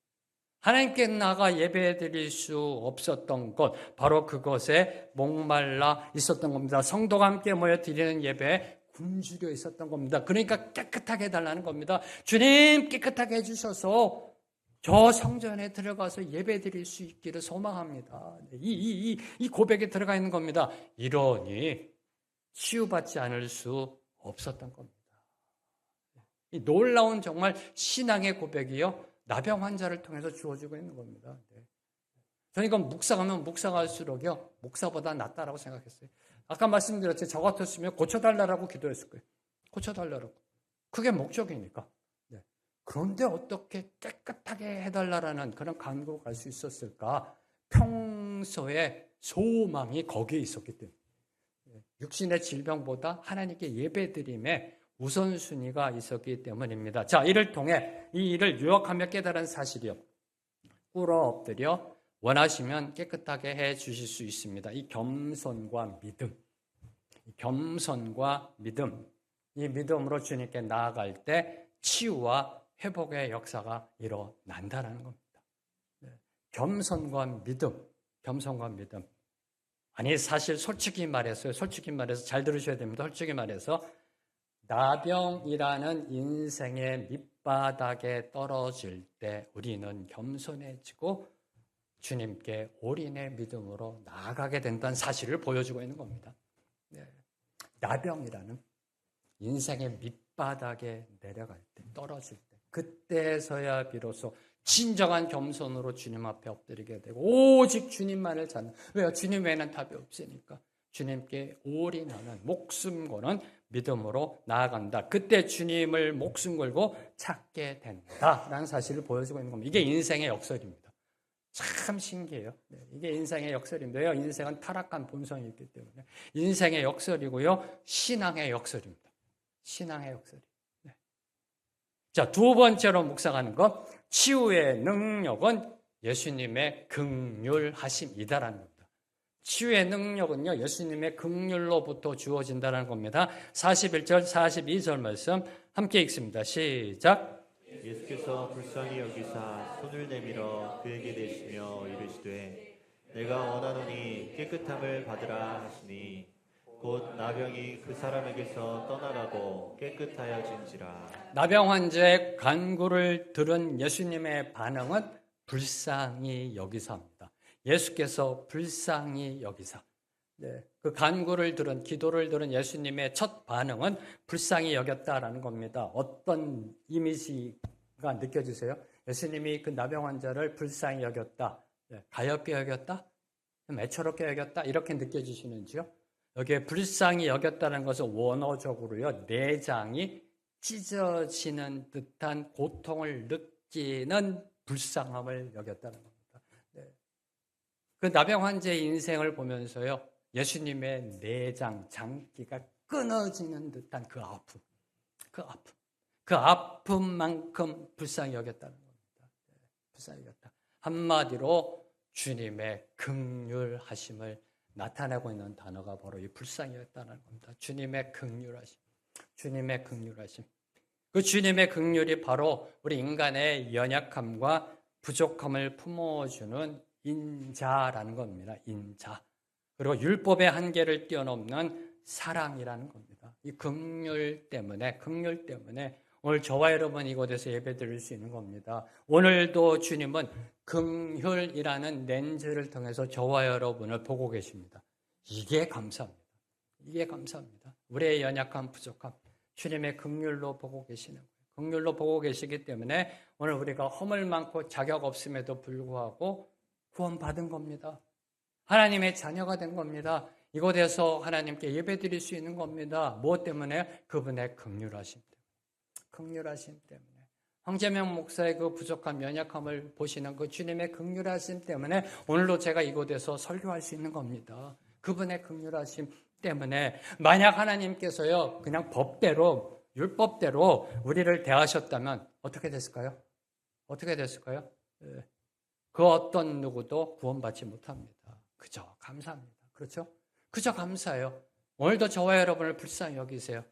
하나님께 나가 예배 드릴 수 없었던 것, 바로 그것에 목말라 있었던 겁니다. 성도가 함께 모여 드리는 예배에 굶주려 있었던 겁니다. 그러니까 깨끗하게 해달라는 겁니다. 주님 깨끗하게 해주셔서 저 성전에 들어가서 예배 드릴 수 있기를 소망합니다. 이 고백에 들어가 있는 겁니다. 이러니 치유받지 않을 수 없었던 겁니다. 이 놀라운 정말 신앙의 고백이요, 나병 환자를 통해서 주어지고 있는 겁니다. 저는 이건 묵상하면 묵상할수록요, 목사보다 낫다라고 생각했어요. 아까 말씀드렸죠. 저 같았으면 고쳐달라고 기도했을 거예요. 고쳐달라고. 그게 목적이니까. 그런데 어떻게 깨끗하게 해달라는 그런 간구가 갈 수 있었을까? 평소에 소망이 거기에 있었기 때문에. 육신의 질병보다 하나님께 예배드림에 우선순위가 있었기 때문입니다. 자, 이를 통해 이 일을 유혹하며 깨달은 사실이요, 꿇어 엎드려 원하시면 깨끗하게 해 주실 수 있습니다. 이 겸손과 믿음, 겸손과 믿음, 이 믿음으로 주님께 나아갈 때 치유와 회복의 역사가 일어난다는 겁니다. 겸손과 믿음, 겸손과 믿음. 아니, 사실 솔직히 말해서 잘 들으셔야 됩니다. 솔직히 말해서 나병이라는 인생의 밑바닥에 떨어질 때 우리는 겸손해지고 주님께 올인의 믿음으로 나아가게 된다는 사실을 보여주고 있는 겁니다. 나병이라는 인생의 밑바닥에 내려갈 때, 떨어질 때, 그때서야 비로소 진정한 겸손으로 주님 앞에 엎드리게 되고 오직 주님만을 찾는, 왜요? 주님 외에는 답이 없으니까 주님께 올인하는, 목숨 거는 믿음으로 나아간다. 그때 주님을 목숨 걸고 찾게 된다라는 사실을 보여주고 있는 겁니다. 이게 인생의 역설입니다. 참 신기해요. 이게 인생의 역설인데요. 인생은 타락한 본성이 있기 때문에 인생의 역설이고요, 신앙의 역설입니다. 신앙의 역설이. 자, 두 번째로 묵상하는 것, 치유의 능력은 예수님의 긍휼하심이다라는 겁니다. 치유의 능력은요, 예수님의 긍휼로부터 주어진다는 겁니다. 41절, 42절 말씀 함께 읽습니다. 시작. 예수께서 불쌍히 여기사 손을 내밀어 그에게 대시며 이르시되 내가 원하노니 깨끗함을 받으라 하시니 곧 나병이 그 사람에게서 떠나가고 깨끗하여진지라. 나병 환자의 간구를 들은 예수님의 반응은 불쌍히 여기사입니다. 예수께서 불쌍히 여기사. 그 간구를 들은, 기도를 들은 예수님의 첫 반응은 불쌍히 여겼다라는 겁니다. 어떤 이미지가 느껴지세요? 예수님이 그 나병 환자를 불쌍히 여겼다, 가엾게 여겼다, 애처롭게 여겼다, 이렇게 느껴지시는지요? 여기에 불쌍히 여겼다는 것은 원어적으로요, 내장이 찢어지는 듯한 고통을 느끼는 불쌍함을 여겼다는 겁니다. 그 나병 환자의 인생을 보면서요, 예수님의 내장, 장기가 끊어지는 듯한 그 아픔, 그 아픔만큼 불쌍히 여겼다는 겁니다. 불쌍히 여겼다. 한마디로 주님의 긍휼하심을 나타내고 있는 단어가 바로 이 불쌍히 여겼다는 겁니다. 주님의 긍휼하심, 주님의 긍휼하심. 그 주님의 긍휼이 바로 우리 인간의 연약함과 부족함을 품어주는 인자라는 겁니다. 인자. 그리고 율법의 한계를 뛰어넘는 사랑이라는 겁니다. 이 긍휼 때문에 오늘 저와 여러분 이곳에서 예배드릴 수 있는 겁니다. 오늘도 주님은 긍휼이라는 렌즈를 통해서 저와 여러분을 보고 계십니다. 이게 감사합니다. 이게 감사합니다. 우리의 연약함, 부족함, 주님의 긍휼로 보고 계시는 거예요. 긍휼로 보고 계시기 때문에 오늘 우리가 허물 많고 자격 없음에도 불구하고 구원받은 겁니다. 하나님의 자녀가 된 겁니다. 이곳에서 하나님께 예배드릴 수 있는 겁니다. 무엇 때문에? 그분의 긍휼하심 때문에. 긍휼하심 때문에. 황재명 목사의 그 부족한 연약함을 보시는 그 주님의 긍휼하심 때문에 오늘도 제가 이곳에서 설교할 수 있는 겁니다. 그분의 긍휼하심 때문에 만약 하나님께서요 그냥 법대로 율법대로 우리를 대하셨다면 어떻게 됐을까요? 어떻게 됐을까요? 그 어떤 누구도 구원받지 못합니다. 그저 감사합니다. 그렇죠? 그저 감사해요. 오늘도 저와 여러분을 불쌍히 여기세요.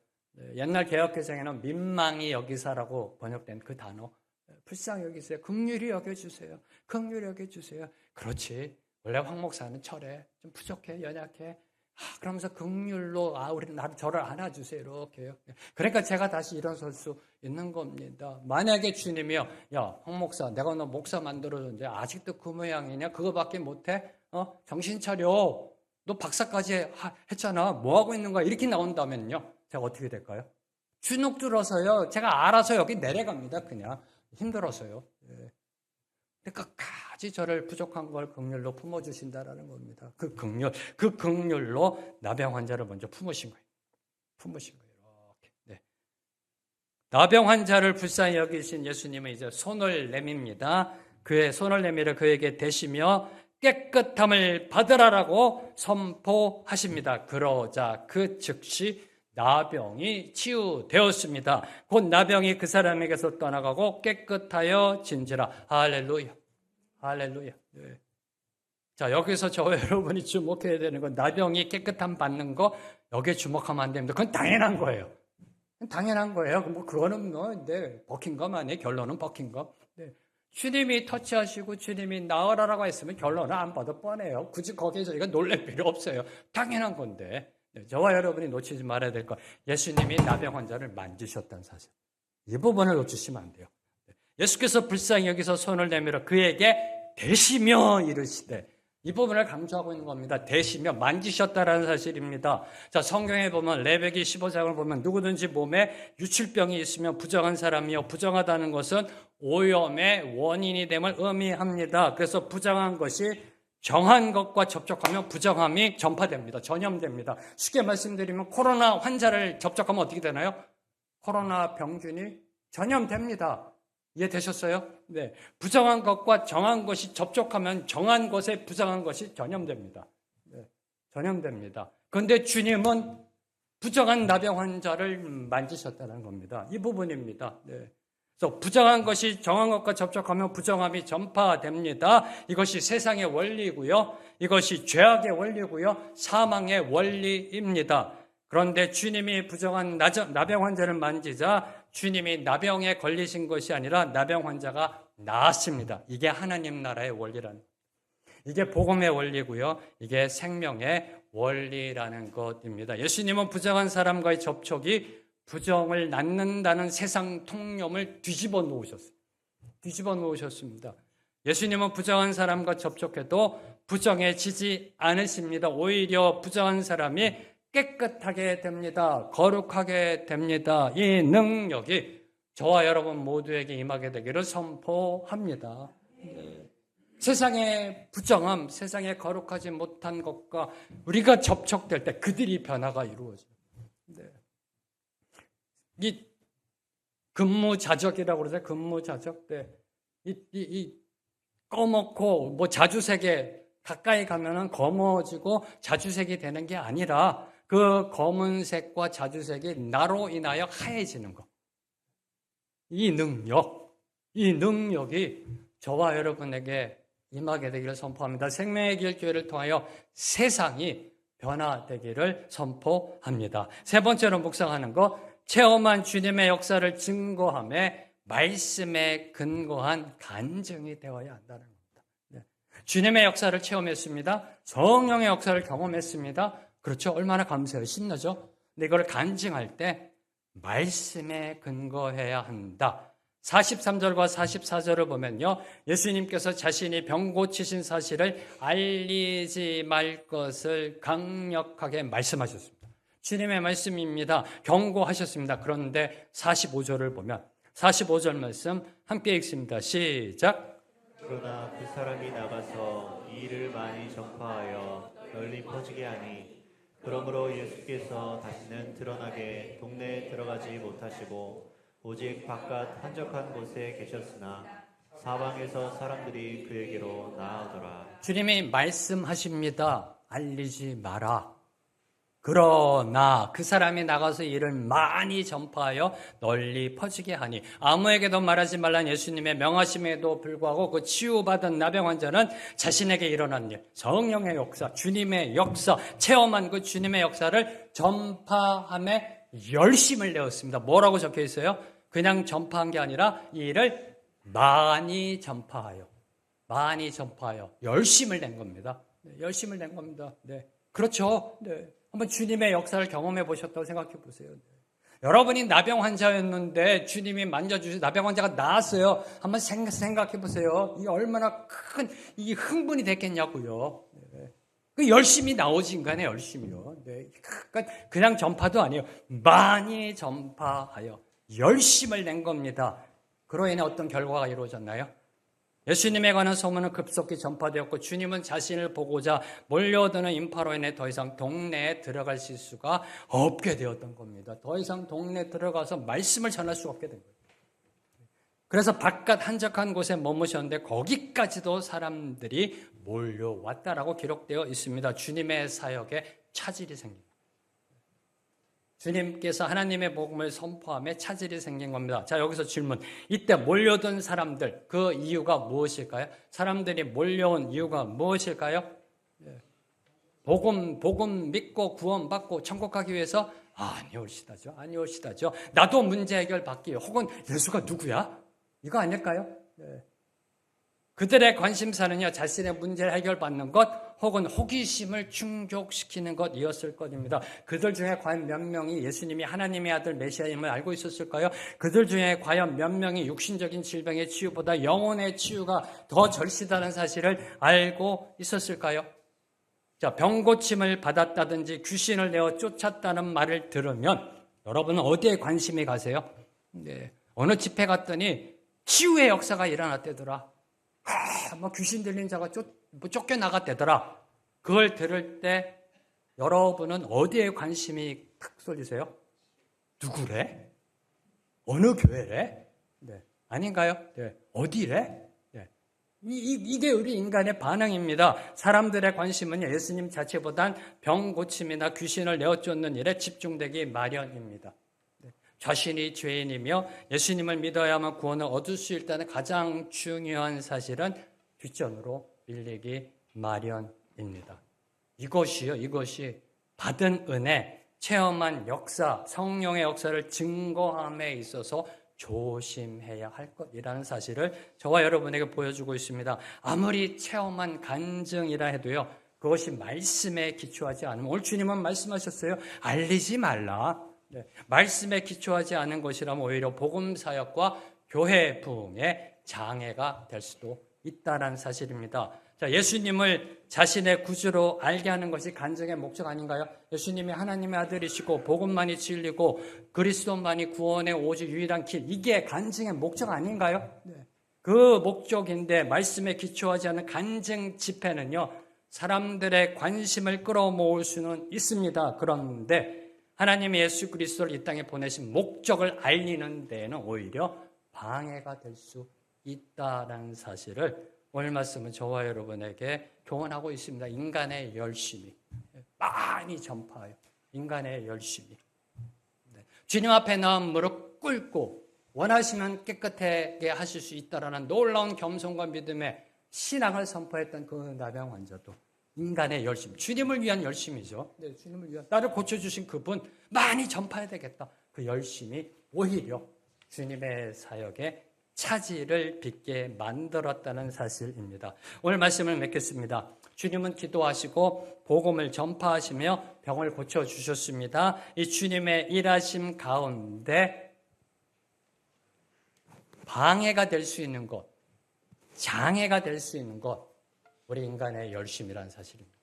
옛날 개역개정에는 민망히 여기사라고 번역된 그 단어 불쌍히 여기세요. 긍휼히 여겨주세요. 긍휼히 여겨주세요. 그렇지. 원래 황 목사는 철에 좀 부족해, 연약해. 그러면서 긍휼로 우리 저를 안아주세요. 이렇게요. 그러니까 제가 다시 일어설 수 있는 겁니다. 만약에 주님이요, 야, 황 목사, 내가 너 목사 만들어줬는데 아직도 그 모양이냐? 그거밖에 못해? 정신 차려. 너 박사까지 했잖아. 뭐 하고 있는 거야? 이렇게 나온다면요, 제가 어떻게 될까요? 주눅 들어서요. 제가 알아서 여기 내려갑니다. 그냥 힘들어서요. 근데 끝까지 저를 부족한 걸 긍휼로 품어주신다라는 겁니다. 그 긍휼로 나병 환자를 먼저 품으신 거예요. 품으신 거예요. 이렇게. 네. 나병 환자를 불쌍히 여기신 예수님은 이제 손을 내밉니다. 그의 손을 내밀어 그에게 대시며 깨끗함을 받으라라고 선포하십니다. 그러자 그 즉시 나병이 치유되었습니다. 곧 나병이 그 사람에게서 떠나가고 깨끗하여 진지라. 할렐루야. 할렐루야. 네. 자, 여기서 저와 여러분이 주목해야 되는 건 나병이 깨끗함 받는 거 여기에 주목하면 안 됩니다. 그건 당연한 거예요. 당연한 거예요. 뭐 그거는 버킹검 아니에요. 결론은 버킹검. 네. 주님이 터치하시고 주님이 나으라라고 했으면 결론은 안 봐도 뻔해요. 굳이 거기에 저희가 놀랄 필요 없어요. 당연한 건데. 저와 여러분이 놓치지 말아야 될 것. 예수님이 나병 환자를 만지셨다는 사실. 이 부분을 놓치시면 안 돼요. 예수께서 불쌍히 여기서 손을 내밀어 그에게 대시며 이르시되, 이 부분을 강조하고 있는 겁니다. 대시며 만지셨다라는 사실입니다. 자, 성경에 보면 레위기 15장을 보면 누구든지 몸에 유출병이 있으면 부정한 사람이요, 부정하다는 것은 오염의 원인이 됨을 의미합니다. 그래서 부정한 것이 정한 것과 접촉하면 부정함이 전파됩니다. 전염됩니다. 쉽게 말씀드리면 코로나 환자를 접촉하면 어떻게 되나요? 코로나 병균이 전염됩니다. 이해되셨어요? 네. 부정한 것과 정한 것이 접촉하면 정한 것에 부정한 것이 전염됩니다. 네. 전염됩니다. 그런데 주님은 부정한 나병 환자를 만지셨다는 겁니다. 이 부분입니다. 네. 그래서 부정한 것이 정한 것과 접촉하면 부정함이 전파됩니다. 이것이 세상의 원리고요. 이것이 죄악의 원리고요. 사망의 원리입니다. 그런데 주님이 부정한 나병 환자를 만지자 주님이 나병에 걸리신 것이 아니라 나병 환자가 나았습니다. 이게 하나님 나라의 원리라는, 이게 복음의 원리고요. 이게 생명의 원리라는 것입니다. 예수님은 부정한 사람과의 접촉이 부정을 낳는다는 세상 통념을 뒤집어 놓으셨어요. 뒤집어 놓으셨습니다. 예수님은 부정한 사람과 접촉해도 부정해지지 않으십니다. 오히려 부정한 사람이 깨끗하게 됩니다. 거룩하게 됩니다. 이 능력이 저와 여러분 모두에게 임하게 되기를 선포합니다. 네. 세상의 부정함, 세상에 거룩하지 못한 것과 우리가 접촉될 때 그들이 변화가 이루어져요. 네. 이 근무자적이라고 그러죠. 근무자적. 네. 이 검었고 자주색에 가까이 가면은 검어지고 자주색이 되는 게 아니라 그 검은색과 자주색이 나로 인하여 하얘지는 것. 이 능력이 저와 여러분에게 임하게 되기를 선포합니다. 생명의 길 교회를 통하여 세상이 변화되기를 선포합니다. 세 번째로 묵상하는 것, 체험한 주님의 역사를 증거함에 말씀에 근거한 간증이 되어야 한다는 겁니다. 네. 주님의 역사를 체험했습니다. 성령의 역사를 경험했습니다. 그렇죠? 얼마나 감사해요. 신나죠? 근데 이걸 간증할 때 말씀에 근거해야 한다. 43절과 44절을 보면요, 예수님께서 자신이 병 고치신 사실을 알리지 말 것을 강력하게 말씀하셨습니다. 주님의 말씀입니다. 경고하셨습니다. 그런데 45절을 보면 45절 말씀 함께 읽습니다. 시작. 그러나 그 사람이 나가서 이 일을 많이 전파하여 널리 퍼지게 하니, 그러므로 예수께서 다시는 드러나게 동네에 들어가지 못하시고 오직 바깥 한적한 곳에 계셨으나 사방에서 사람들이 그에게로 나아오더라. 주님이 말씀하십니다. 알리지 마라. 그러나 그 사람이 나가서 이를 많이 전파하여 널리 퍼지게 하니 아무에게도 말하지 말라는 예수님의 명하심에도 불구하고 그 치유받은 나병 환자는 자신에게 일어난 일, 성령의 역사, 주님의 역사, 체험한 그 주님의 역사를 전파함에 열심을 내었습니다. 뭐라고 적혀 있어요? 그냥 전파한 게 아니라 이 일을 많이 전파하여 열심을 낸 겁니다. 네, 열심을 낸 겁니다. 네. 그렇죠. 네. 한번 주님의 역사를 경험해 보셨다고 생각해 보세요. 네. 여러분이 나병 환자였는데 주님이 만져주셔서 나병 환자가 나았어요. 한번 생각해 보세요. 이게 얼마나 큰 이 흥분이 됐겠냐고요. 네. 그 열심히 나오지, 인간의 열심이요. 네. 그러니까 그냥 전파도 아니에요. 많이 전파하여 열심을 낸 겁니다. 그로 인해 어떤 결과가 이루어졌나요? 예수님에 관한 소문은 급속히 전파되었고 주님은 자신을 보고자 몰려드는 인파로 인해 더 이상 동네에 들어가실 수가 없게 되었던 겁니다. 더 이상 동네에 들어가서 말씀을 전할 수가 없게 된 거예요. 그래서 바깥 한적한 곳에 머무셨는데 거기까지도 사람들이 몰려왔다라고 기록되어 있습니다. 주님의 사역에 차질이 생깁니다. 주님께서 하나님의 복음을 선포함에 차질이 생긴 겁니다. 자, 여기서 질문. 이때 몰려든 사람들, 그 이유가 무엇일까요? 사람들이 몰려온 이유가 무엇일까요? 복음 믿고 구원받고 천국 가기 위해서 아니올시다죠. 나도 문제 해결 받기, 혹은 예수가 누구야? 이거 아닐까요? 네. 그들의 관심사는요, 자신의 문제를 해결받는 것, 혹은 호기심을 충족시키는 것이었을 것입니다. 그들 중에 과연 몇 명이 예수님이 하나님의 아들 메시아임을 알고 있었을까요? 그들 중에 과연 몇 명이 육신적인 질병의 치유보다 영혼의 치유가 더 절실하다는 사실을 알고 있었을까요? 자, 병고침을 받았다든지 귀신을 내어 쫓았다는 말을 들으면 여러분은 어디에 관심이 가세요? 네. 어느 집회 갔더니 치유의 역사가 일어났대더라. 귀신 들린 자가 쫓겨나갔대더라. 그걸 들을 때 여러분은 어디에 관심이 탁 쏠리세요? 누구래? 어느 교회래? 네. 아닌가요? 네. 어디래? 네. 이게 우리 인간의 반응입니다. 사람들의 관심은 예수님 자체보단 병 고침이나 귀신을 내어쫓는 일에 집중되기 마련입니다. 자신이 죄인이며 예수님을 믿어야만 구원을 얻을 수 있다는 가장 중요한 사실은 뒷전으로 밀리기 마련입니다. 이것이 받은 은혜, 체험한 역사, 성령의 역사를 증거함에 있어서 조심해야 할 것이라는 사실을 저와 여러분에게 보여주고 있습니다. 아무리 체험한 간증이라 해도요, 그것이 말씀에 기초하지 않으면, 오늘 주님은 말씀하셨어요. 알리지 말라. 네, 말씀에 기초하지 않은 것이라면 오히려 복음 사역과 교회 부흥에 장애가 될 수도 있다는 사실입니다. 자, 예수님을 자신의 구주로 알게 하는 것이 간증의 목적 아닌가요? 예수님이 하나님의 아들이시고 복음만이 진리고 그리스도만이 구원의 오직 유일한 길, 이게 간증의 목적 아닌가요? 네. 그 목적인데 말씀에 기초하지 않은 간증 집회는요, 사람들의 관심을 끌어모을 수는 있습니다. 그런데 하나님이 예수 그리스도를 이 땅에 보내신 목적을 알리는 데에는 오히려 방해가 될 수 있다는 사실을 오늘 말씀은 저와 여러분에게 교훈하고 있습니다. 인간의 열심이 많이 전파하여 인간의 열심이 주님 앞에 나온 무릎 꿇고 원하시면 깨끗하게 하실 수 있다라는 놀라운 겸손과 믿음의 신앙을 선포했던 그 나병 환자도 인간의 열심, 주님을 위한 열심이죠. 네, 주님을 위한, 나를 고쳐주신 그분 많이 전파해야 되겠다. 그 열심이 오히려 주님의 사역에 차질을 빚게 만들었다는 사실입니다. 오늘 말씀을 맺겠습니다. 주님은 기도하시고 복음을 전파하시며 병을 고쳐주셨습니다. 이 주님의 일하심 가운데 방해가 될 수 있는 것, 장애가 될 수 있는 것, 우리 인간의 열심이라는 사실입니다.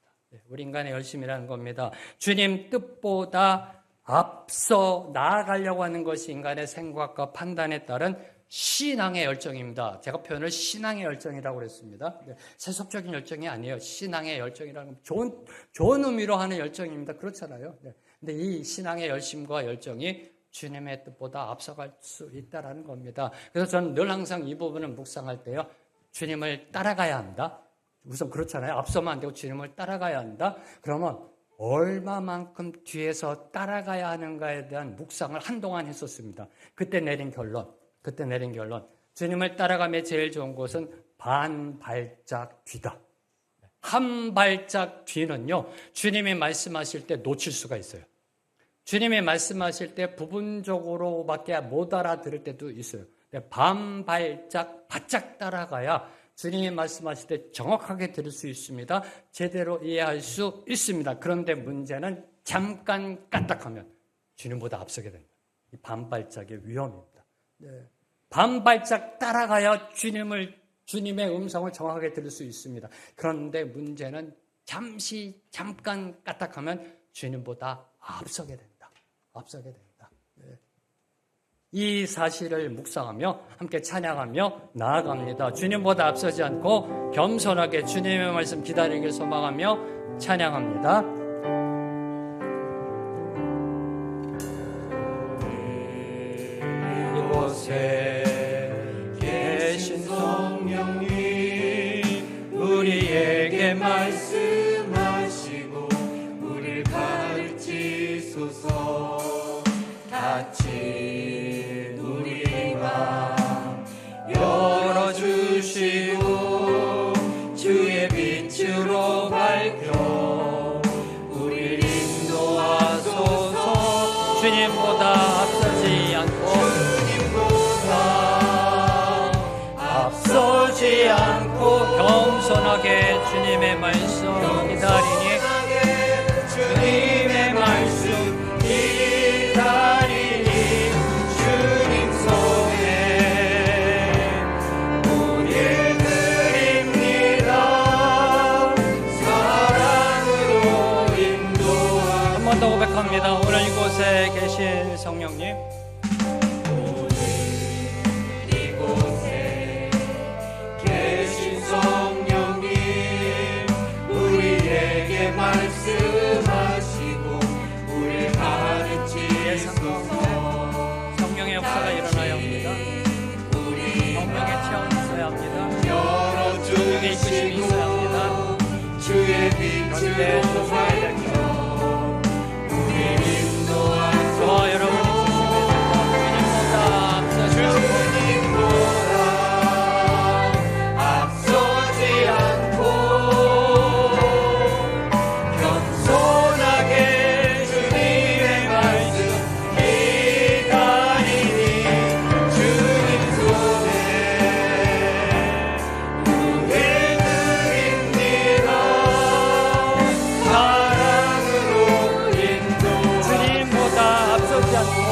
우리 인간의 열심이라는 겁니다. 주님 뜻보다 앞서 나아가려고 하는 것이 인간의 생각과 판단에 따른 신앙의 열정입니다. 제가 표현을 신앙의 열정이라고 그랬습니다. 세속적인 열정이 아니에요. 신앙의 열정이라는 건 좋은 의미로 하는 열정입니다. 그렇잖아요. 근데 이 신앙의 열심과 열정이 주님의 뜻보다 앞서갈 수 있다라는 겁니다. 그래서 저는 늘 항상 이 부분을 묵상할 때요, 주님을 따라가야 한다. 우선 그렇잖아요. 앞서면 안 되고 주님을 따라가야 한다. 그러면 얼마만큼 뒤에서 따라가야 하는가에 대한 묵상을 한동안 했었습니다. 그때 내린 결론. 주님을 따라가며 제일 좋은 것은 반 발짝 뒤다. 한 발짝 뒤는요, 주님이 말씀하실 때 놓칠 수가 있어요. 주님이 말씀하실 때 부분적으로밖에 못 알아들을 때도 있어요. 반 발짝 바짝 따라가야 주님이 말씀하실 때 정확하게 들을 수 있습니다. 제대로 이해할 수 있습니다. 그런데 문제는 잠깐 까딱하면 주님보다 앞서게 됩니다. 이 반 발짝의 위험입니다. 반 발짝 따라가야 주님의 음성을 정확하게 들을 수 있습니다. 그런데 문제는 잠깐 까딱하면 주님보다 앞서게 된다. 이 사실을 묵상하며 함께 찬양하며 나아갑니다. 주님보다 앞서지 않고 겸손하게 주님의 말씀 기다리길 소망하며 찬양합니다. 이곳에 계신 성령님, 우리에게 말씀하시고 우리를 가르치소서. 같이 우리 맘 열어주시고 주의 빛으로 밝혀 우리를 인도하소서. 주님보다 앞서지 않고 겸손하게 주님의 말씀 기다리니, 주님의 말씀 기다리니 주님 손에 우리 드립니다. 사랑으로 인도하소서. 한 번 더 고백합니다. 오늘 이곳에 계신 성령님, 말씀하시고 우리를 가르치소서. 성령의 역사가 일어나야 합니다. 성령의 체험이 있어야 합니다. 성령의 이끄심이 있어야 합니다. 주의 빛으로 밝혀 우리를 인도하소서. 저와 여러분이 주님보다 앞서지 않고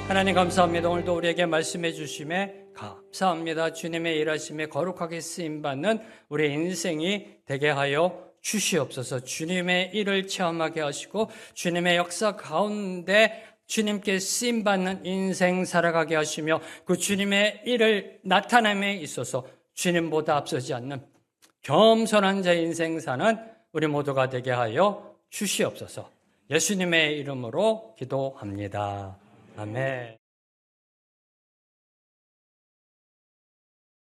하나님 감사합니다. 오늘도 우리에게 말씀해 주심에 감사합니다. 주님의 일하심에 거룩하게 쓰임받는 우리의 인생이 되게 하여 주시옵소서. 주님의 일을 체험하게 하시고 주님의 역사 가운데 주님께 쓰임받는 인생 살아가게 하시며 그 주님의 일을 나타남에 있어서 주님보다 앞서지 않는 겸손한 자의 인생 사는 우리 모두가 되게 하여 주시옵소서. 예수님의 이름으로 기도합니다. 아멘.